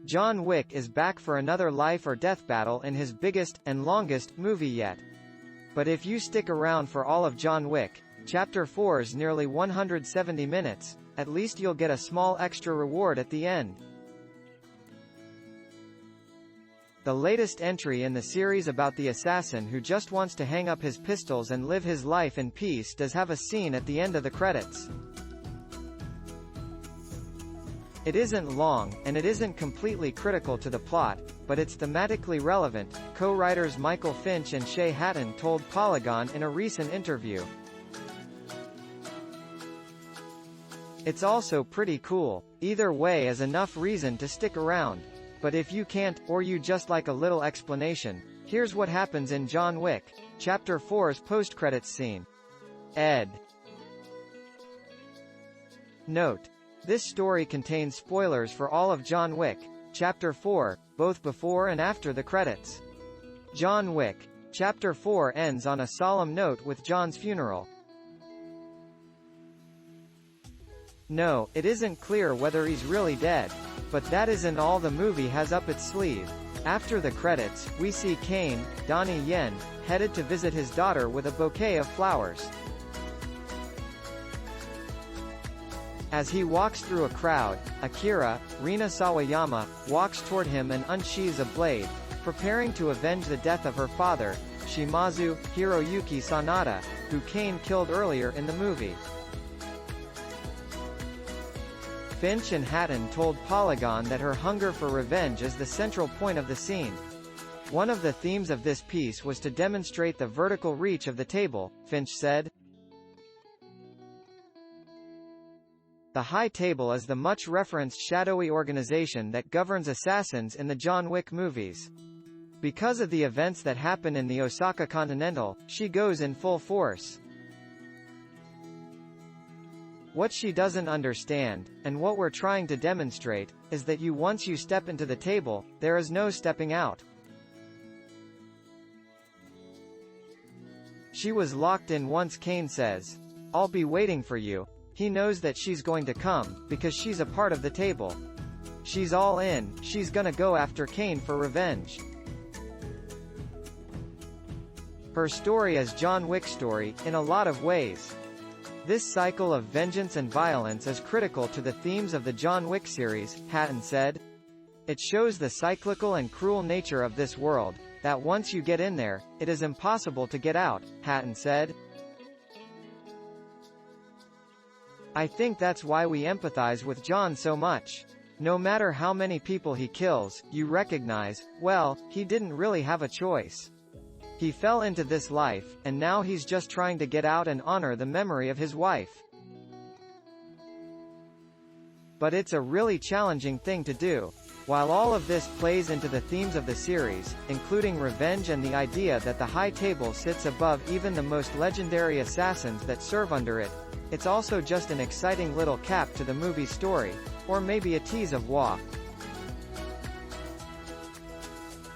John Wick is back for another life or death battle in his biggest, and longest, movie yet. But if you stick around for all of John Wick, Chapter 4's nearly 170 minutes, at least you'll get a small extra reward at the end. The latest entry in the series about the assassin who just wants to hang up his pistols and live his life in peace does have a scene at the end of the credits. It isn't long, and it isn't completely critical to the plot, but it's thematically relevant, co-writers Michael Finch and Shay Hatten told Polygon in a recent interview. It's also pretty cool. Either way is enough reason to stick around. But if you can't, or you just like a little explanation, here's what happens in John Wick, Chapter 4's post-credits scene. Ed. Note: this story contains spoilers for all of John Wick, Chapter 4, both before and after the credits. John Wick, Chapter 4 ends on a solemn note with John's funeral. No, it isn't clear whether he's really dead. But that isn't all the movie has up its sleeve. After the credits, we see Caine, Donnie Yen, headed to visit his daughter with a bouquet of flowers. As he walks through a crowd, Akira, Rina Sawayama, walks toward him and unsheathes a blade, preparing to avenge the death of her father, Shimazu, Hiroyuki Sanada, who Caine killed earlier in the movie. Finch and Hatten told Polygon that her hunger for revenge is the central point of the scene. One of the themes of this piece was to demonstrate the vertical reach of the table, Finch said. The High Table is the much-referenced shadowy organization that governs assassins in the John Wick movies. Because of the events that happen in the Osaka Continental, she goes in full force. What she doesn't understand, and what we're trying to demonstrate, is that once you step into the table, there is no stepping out. She was locked in once. Caine says, "I'll be waiting for you." He knows that she's going to come, because she's a part of the table. She's all in, she's gonna go after Caine for revenge. Her story is John Wick's story, in a lot of ways. This cycle of vengeance and violence is critical to the themes of the John Wick series, Hatten said. It shows the cyclical and cruel nature of this world, that once you get in there, it is impossible to get out, Hatten said. I think that's why we empathize with John so much. No matter how many people he kills, you recognize, well, he didn't really have a choice. He fell into this life, and now he's just trying to get out and honor the memory of his wife. But it's a really challenging thing to do. While all of this plays into the themes of the series, including revenge and the idea that the High Table sits above even the most legendary assassins that serve under it, it's also just an exciting little cap to the movie's story, or maybe a tease of why.